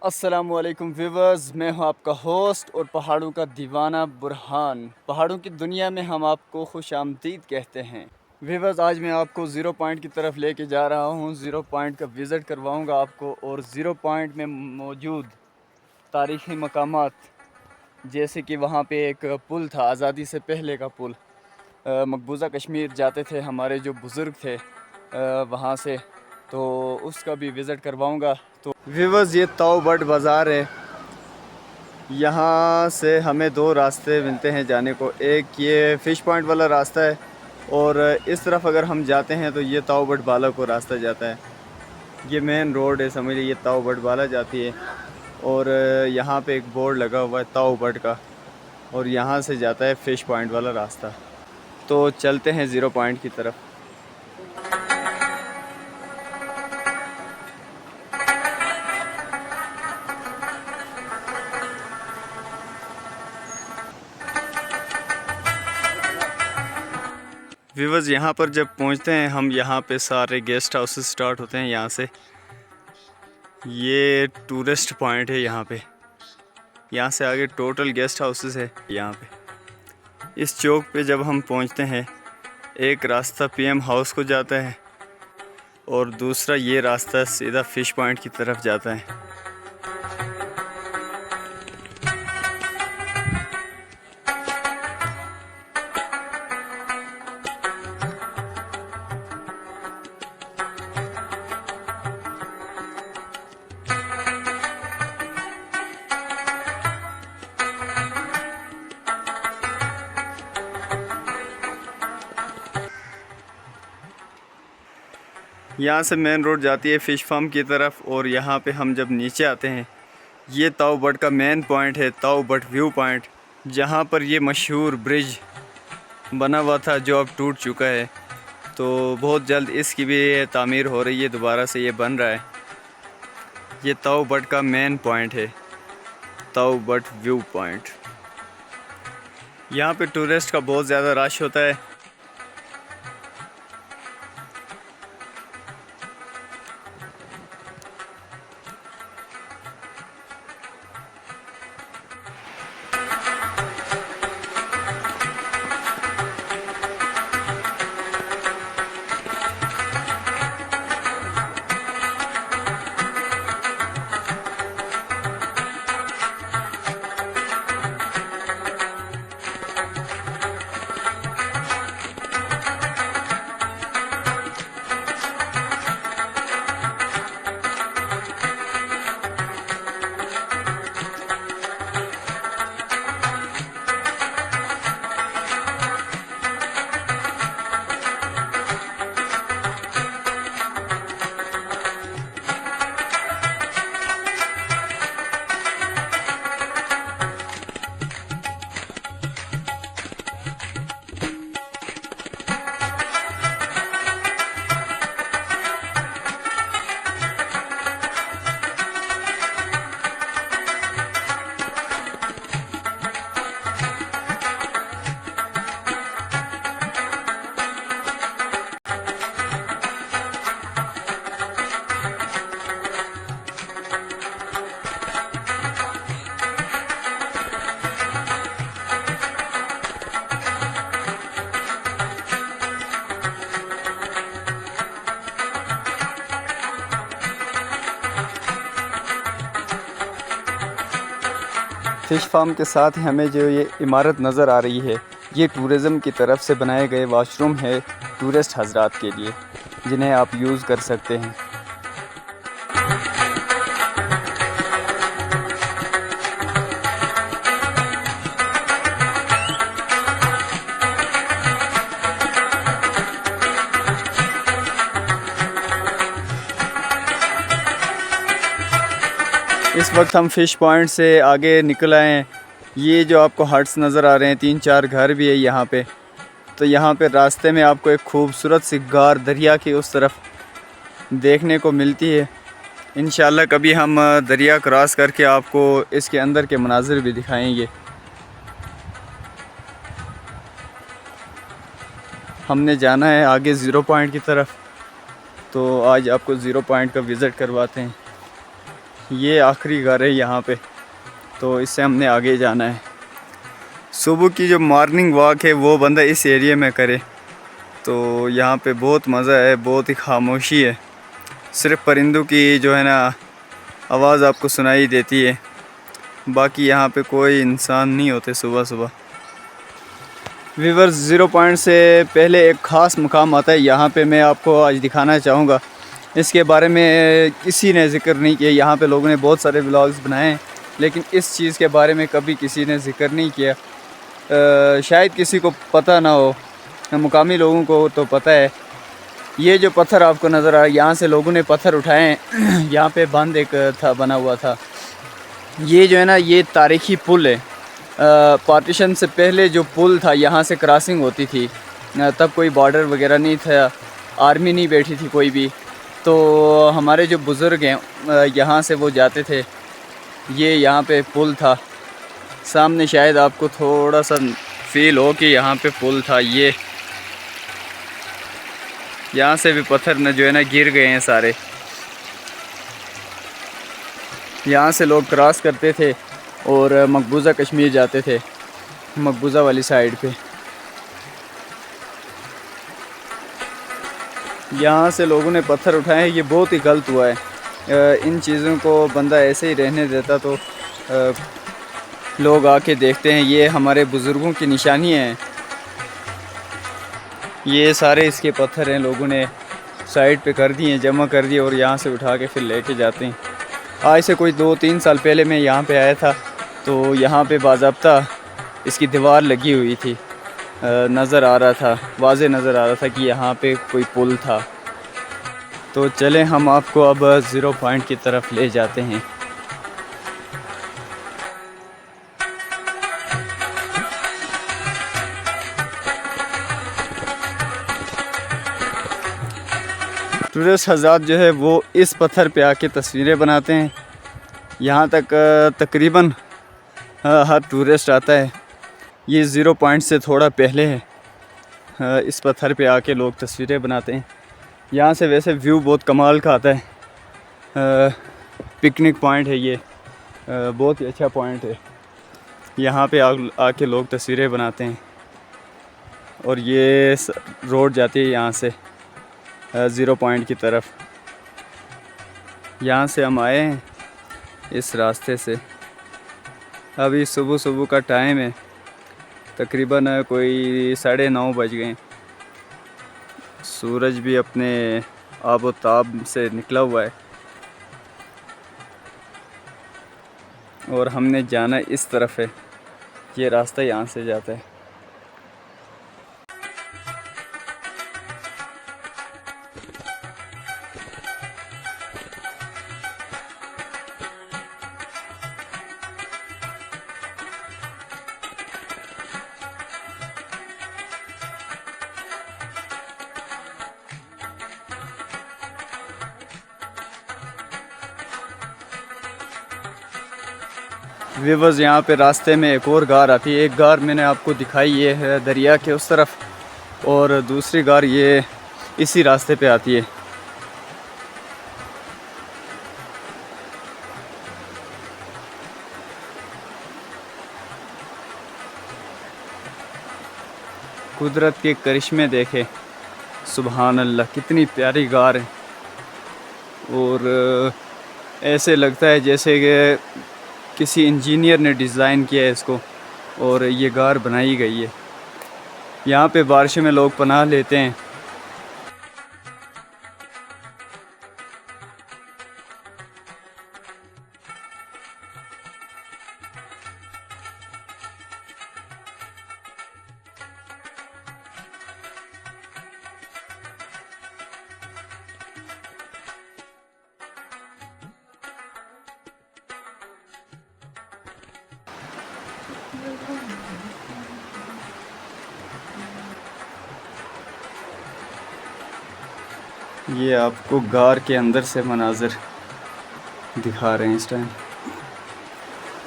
अस्सलामुअलैकुम व्यूवर्स, मैं हूं आपका होस्ट और पहाड़ों का दीवाना बुरहान। पहाड़ों की दुनिया में हम आपको खुशामदीद कहते हैं। व्यूवर्स, आज मैं आपको ज़ीरो पॉइंट की तरफ लेके जा रहा हूं। ज़ीरो पॉइंट का विज़िट करवाऊंगा आपको और ज़ीरो पॉइंट में मौजूद तारीख़ी मकामात, जैसे कि वहां पे एक पुल था, आज़ादी से पहले का पुल। मकबूजा कश्मीर जाते थे हमारे जो बुज़ुर्ग थे वहाँ से, तो उसका भी विज़िट करवाऊंगा। तो व्यूवर्स, ये ताऊ बट बाज़ार है। यहाँ से हमें दो रास्ते मिलते हैं जाने को। एक ये फ़िश पॉइंट वाला रास्ता है और इस तरफ अगर हम जाते हैं तो ये ताऊ बट बाला को रास्ता जाता है। ये मेन रोड है, समझ लीजिए, ये ताऊ बट बाला जाती है। और यहाँ पे एक बोर्ड लगा हुआ है ताऊ बट का, और यहाँ से जाता है फ़िश पॉइंट वाला रास्ता। तो चलते हैं ज़ीरो पॉइंट की तरफ। व्यूवर्स, यहाँ पर जब पहुँचते हैं हम, यहाँ पे सारे गेस्ट हाउसेस स्टार्ट होते हैं यहाँ से। ये टूरिस्ट पॉइंट है यहाँ पे। यहाँ से आगे टोटल गेस्ट हाउसेस है यहाँ पे। इस चौक पे जब हम पहुँचते हैं, एक रास्ता पीएम हाउस को जाता है और दूसरा ये रास्ता सीधा फ़िश पॉइंट की तरफ जाता है। यहाँ से मेन रोड जाती है फ़िश फार्म की तरफ, और यहाँ पे हम जब नीचे आते हैं, ये ताऊ बट का मेन पॉइंट है, ताऊ बट व्यू पॉइंट, जहाँ पर ये मशहूर ब्रिज बना हुआ था जो अब टूट चुका है। तो बहुत जल्द इसकी भी तामीर हो रही है, दोबारा से ये बन रहा है। ये ताऊ बट का मेन पॉइंट है, ताऊ बट व्यू पॉइंट। यहाँ पे टूरिस्ट का बहुत ज़्यादा रश होता है। फ़िश फार्म के साथ हमें जो ये इमारत नज़र आ रही है, ये टूरिज़म की तरफ से बनाए गए वाशरूम है टूरिस्ट हज़रात के लिए, जिन्हें आप यूज़ कर सकते हैं। इस वक्त हम फ़िश पॉइंट से आगे निकल आए हैं। ये जो आपको हट्स नज़र आ रहे हैं, 3-4 घर भी है यहाँ पे। तो यहाँ पे रास्ते में आपको एक खूबसूरत सी गार दरिया की उस तरफ देखने को मिलती है। इंशाल्लाह कभी हम दरिया क्रॉस करके आपको इसके अंदर के मनाज़िर भी दिखाएंगे। हमने जाना है आगे ज़ीरो पॉइंट की तरफ, तो आज आपको ज़ीरो पॉइंट का विज़िट करवाते हैं। ये आखिरी घर है यहाँ पे, तो इससे हमने आगे जाना है। सुबह की जो मॉर्निंग वॉक है वो बंदा इस एरिया में करे तो यहाँ पे बहुत मज़ा है, बहुत ही खामोशी है। सिर्फ परिंदों की जो है ना आवाज़ आपको सुनाई देती है, बाकी यहाँ पे कोई इंसान नहीं होते सुबह सुबह। व्यूअर्स, 0 पॉइंट से पहले एक ख़ास मुकाम आता है, यहाँ पे मैं आपको आज दिखाना चाहूँगा। इसके बारे में किसी ने ज़िक्र नहीं किया। यहाँ पे लोगों ने बहुत सारे व्लॉग्स बनाए हैं, लेकिन इस चीज़ के बारे में कभी किसी ने ज़िक्र नहीं किया। शायद किसी को पता ना हो, मुकामी लोगों को तो पता है। ये जो पत्थर आपको नज़र आ रहा है, यहाँ से लोगों ने पत्थर उठाए हैं। यहाँ पे बंद एक था, बना हुआ था। ये जो है ना, ये तारीखी पुल है। पार्टीशन से पहले जो पुल था, यहाँ से क्रॉसिंग होती थी। तब कोई बॉर्डर वगैरह नहीं था, आर्मी नहीं बैठी थी कोई भी। तो हमारे जो बुज़ुर्ग हैं यहाँ से वो जाते थे। ये यहाँ पे पुल था, सामने शायद आपको थोड़ा सा फील हो कि यहाँ पे पुल था। ये यहाँ से भी पत्थर न जो है ना गिर गए हैं सारे। यहाँ से लोग क्रॉस करते थे और मकबूजा कश्मीर जाते थे, मकबूजा वाली साइड पे। यहाँ से लोगों ने पत्थर उठाए हैं, ये बहुत ही गलत हुआ है। इन चीज़ों को बंदा ऐसे ही रहने देता तो लोग आके देखते हैं। ये हमारे बुज़ुर्गों की निशानी है। ये सारे इसके पत्थर हैं, लोगों ने साइड पे कर दिए, जमा कर दिए और यहाँ से उठा के फिर लेके जाते हैं। आज से कोई 2-3 साल पहले मैं यहाँ पे आया था, तो यहाँ पे बाज़ाब्ता इसकी दीवार लगी हुई थी। नज़र आ रहा था, वाज़े नज़र आ रहा था कि यहाँ पे कोई पुल था। तो चलें, हम आपको अब 0 पॉइंट की तरफ ले जाते हैं। टूरिस्ट हज़रात जो है वो इस पत्थर पे आके तस्वीरें बनाते हैं। यहाँ तक तकरीबन हर टूरिस्ट आता है। ये 0 पॉइंट से थोड़ा पहले है। इस पत्थर पे आके लोग तस्वीरें बनाते हैं। यहाँ से वैसे व्यू बहुत कमाल का आता है। पिकनिक पॉइंट है ये, बहुत ही अच्छा पॉइंट है। यहाँ पे आके लोग तस्वीरें बनाते हैं। और ये रोड जाती है यहाँ से 0 पॉइंट की तरफ। यहाँ से हम आए हैं इस रास्ते से। अभी सुबह सुबह का टाइम है, तकरीबन कोई 9:30 बज गए। सूरज भी अपने आबो ताब से निकला हुआ है और हमने जाना इस तरफ है। ये रास्ता यहाँ से जाता है। व्यूअर्स, यहाँ पे रास्ते में एक और गार आती है। एक गार मैंने आपको दिखाई, ये है दरिया के उस तरफ, और दूसरी गार ये इसी रास्ते पे आती है। कुदरत के करिश्मे देखे, सुभान अल्लाह, कितनी प्यारी गार है। और ऐसे लगता है जैसे कि किसी इंजीनियर ने डिज़ाइन किया है इसको और ये गार बनाई गई है। यहाँ पे बारिश में लोग पनाह लेते हैं। ये आपको गार के अंदर से मनाज़र दिखा रहे हैं इस टाइम।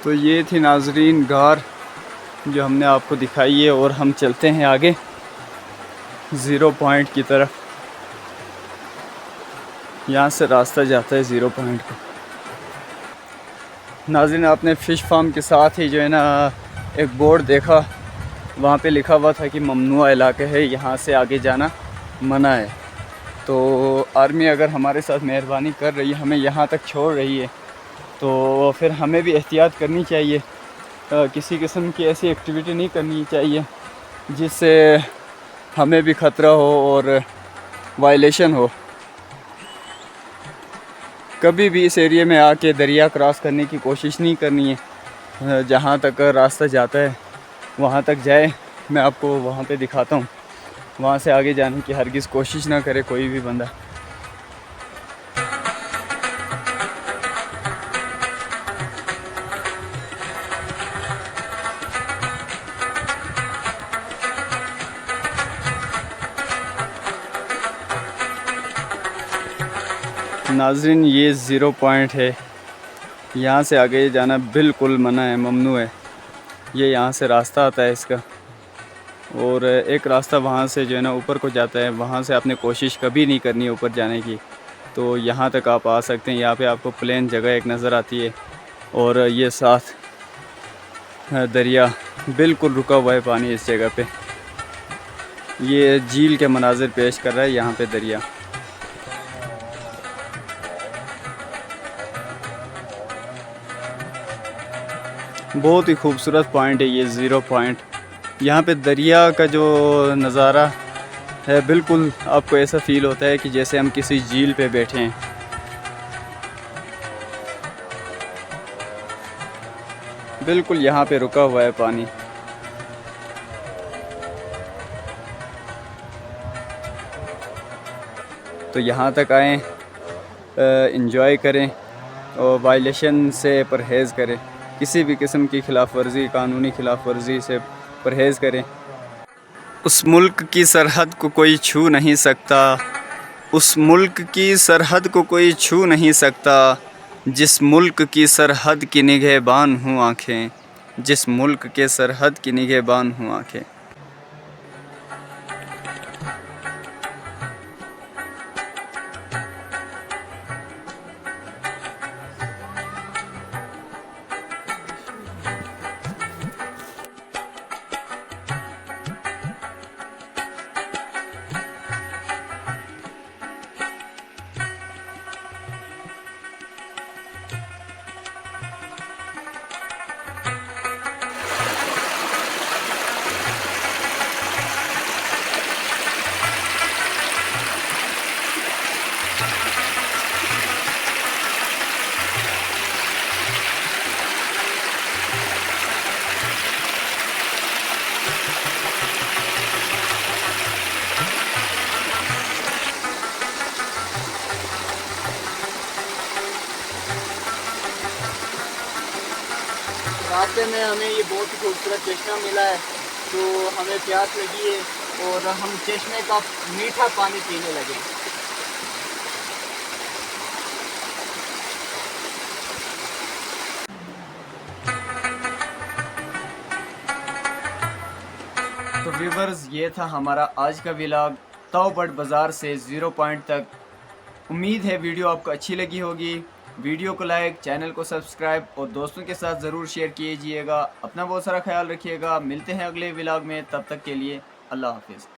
तो ये थी नाजरीन गार जो हमने आपको दिखाई है, और हम चलते हैं आगे 0 पॉइंट की तरफ। यहाँ से रास्ता जाता है 0 पॉइंट का। नाज़रीन, आपने फ़िश फार्म के साथ ही जो है ना एक बोर्ड देखा, वहाँ पे लिखा हुआ था कि ममनुआ इलाका है, यहाँ से आगे जाना मना है। तो आर्मी अगर हमारे साथ मेहरबानी कर रही है, हमें यहाँ तक छोड़ रही है, तो फिर हमें भी एहतियात करनी चाहिए। किसी किस्म की ऐसी एक्टिविटी नहीं करनी चाहिए जिससे हमें भी ख़तरा हो और वायलेशन हो। कभी भी इस एरिया में आके दरिया क्रॉस करने की कोशिश नहीं करनी है। जहाँ तक रास्ता जाता है वहाँ तक जाए, मैं आपको वहाँ पे दिखाता हूँ। वहाँ से आगे जाने की हरगिज़ कोशिश ना करे कोई भी बंदा। नाज़रीन, ये ज़ीरो पॉइंट है, यहाँ से आगे जाना बिल्कुल मना है, ममनू है। ये यहाँ से रास्ता आता है इसका, और एक रास्ता वहाँ से जो है ना ऊपर को जाता है। वहाँ से आपने कोशिश कभी नहीं करनी है ऊपर जाने की। तो यहाँ तक आप आ सकते हैं। यहाँ पे आपको प्लेन जगह एक नज़र आती है, और ये साथ दरिया, बिल्कुल रुका हुआ है पानी इस जगह पे। ये झील के मनाज़िर पेश कर रहा है यहाँ पे दरिया। बहुत ही खूबसूरत पॉइंट है ये ज़ीरो पॉइंट। यहाँ पे दरिया का जो नज़ारा है, बिल्कुल आपको ऐसा फ़ील होता है कि जैसे हम किसी झील पे बैठे हैं। बिल्कुल यहाँ पे रुका हुआ है पानी। तो यहाँ तक आएँ, इंजॉय करें और वायलेशन से परहेज़ करें। किसी भी किस्म की खिलाफ वर्जी, कानूनी खिलाफ वर्जी से परहेज़ करें। उस मुल्क की सरहद को कोई छू नहीं सकता, उस मुल्क की सरहद को कोई छू नहीं सकता, जिस मुल्क की सरहद की निगहबान हूँ आँखें, जिस मुल्क के सरहद की निगहबान हूँ आँखें। रास्ते में हमें ये बहुत ही खूबसूरत चश्मा मिला है, तो हमें प्यास लगी है और हम चश्मे का मीठा पानी पीने लगे। तो व्यूवर्स, ये था हमारा आज का व्लॉग ताओबड़ बाज़ार से ज़ीरो पॉइंट तक। उम्मीद है वीडियो आपको अच्छी लगी होगी। वीडियो को लाइक, चैनल को सब्सक्राइब और दोस्तों के साथ ज़रूर शेयर कीजिएगा। अपना बहुत सारा ख्याल रखिएगा। मिलते हैं अगले व्लॉग में, तब तक के लिए अल्लाह हाफिज़।